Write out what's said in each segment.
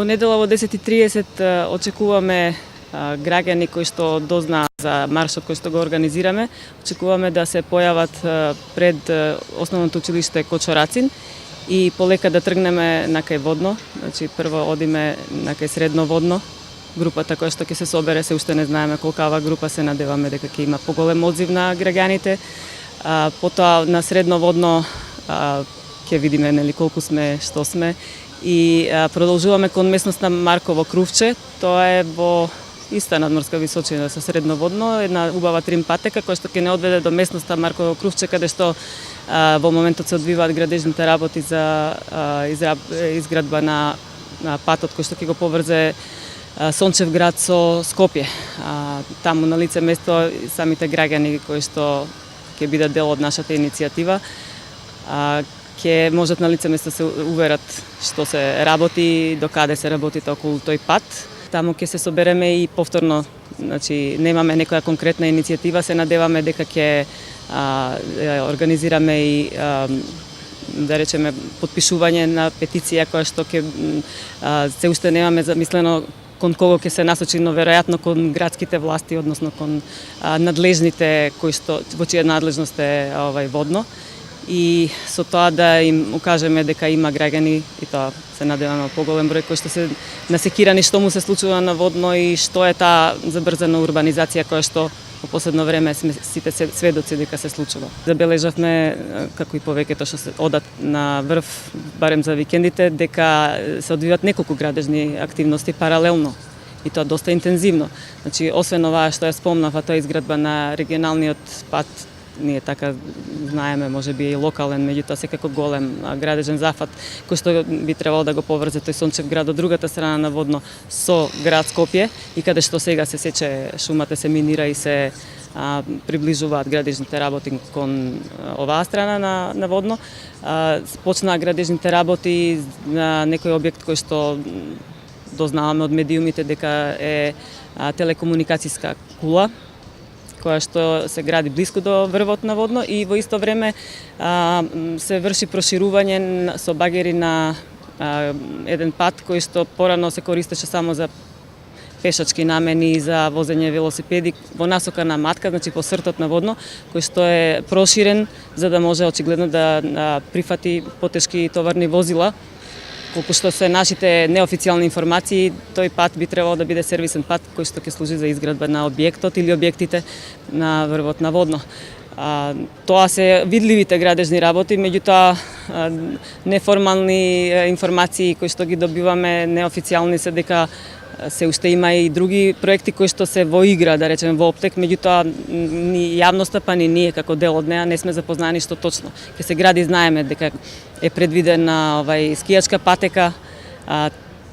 Во недела во 10:30 очекуваме граѓани кои што дознаат за маршот кој што го организираме. Очекуваме да се појават пред Основното училиште Кочорацин и полека да тргнеме на кај Водно. Значи прво одиме на кај Средно Водно. Групата која што ќе се собере, се уште не знаеме колкава група, се надеваме дека ќе има поголем одзив на граѓаните. Потоа на Средно Водно ќе видиме нели колку сме, што сме, и продолжуваме кон местноста Марково Крувче. Тоа е во иста надморска височина со Средно Водно, една убава трим патека која што ќе не одведе до местноста Марково Крувче, каде што во моментот се одвиваат градежните работи за изградба на патот кој што ќе го поврзе Сончев град со Скопје. Таму на лице место самите граѓани кои што ќе бидат дел од нашата иницијатива ќе можат на лице место се уверат што се работи, до каде се работи околу тој пат. Таму ќе се собереме и повторно, значи немаме некоја конкретна иницијатива, се надеваме дека ќе организираме и да речеме подпишување на петиција која што ќе се уште немаме замислено кон кого ќе се насочи, но веројатно кон градските власти, односно кон надлежните кои што во чија надлежност е Водно. И со тоа да им укажеме дека има граѓани, и тоа се надеваме поголем број, кои што се насекирани што му се случува на Водно и што е таа забрзана урбанизација која што во последно време сме сите сведоци дека се случува. Забележавме, како и повеќето што се одат на врв, барем за викендите, дека се одвиваат неколку градежни активности паралелно, и тоа доста интензивно. Значи, освен ова што ја спомнав, а тоа е изградба на регионалниот пат, ние така знаеме, може би и локален, меѓутоа секако голем градежен зафат, кој што би требало да го поврзе тој Сончев град од другата страна на Водно со град Скопје, и каде што сега се сече шумата, се минира и се приближуваат градежните работи кон оваа страна на Водно. Почнаа градежните работи на некој објект кој што дознаваме од медиумите дека е телекомуникацијска кула, која што се гради блиску до врвот на Водно, и во исто време се врши проширување со багери на еден пат кој што порано се користеше само за пешачки намени, за возење велосипеди во насока на Матка, значи по сртот на Водно, кој што е проширен за да може очигледно да прифати потешки товарни возила. Колку што се нашите неофицијални информации, тој пат би требало да биде сервисен пат кој што ќе служи за изградба на објектот или објектите на врвот на Водно. Тоа се видливите градежни работи, меѓутоа неформални информации кои што ги добиваме неофицијални се дека се уште има и други проекти кои што се во игра, да речеме во оптек, меѓутоа ни јавноста па ни ние како дел од неа не сме запознани што точно ќе се гради. Знаеме дека е предвидена скијачка патека.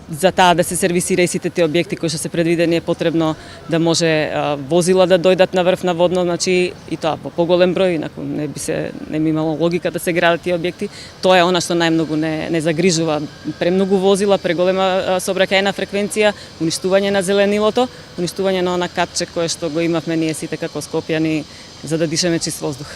За таа да се сервисира и сите тие објекти кои што се предвидени е потребно да може возила да дојдат на врв на Водно, значи и тоа во поголем број, инаку не би имало логика да се градат тие објекти. Тоа е она што најмногу не загрижува. Премногу возила, преголема сообраќајна фреквенција, уништување на зеленилото, уништување на она катче кое што го имавме ние сите како скопјани за да дишеме чист воздух.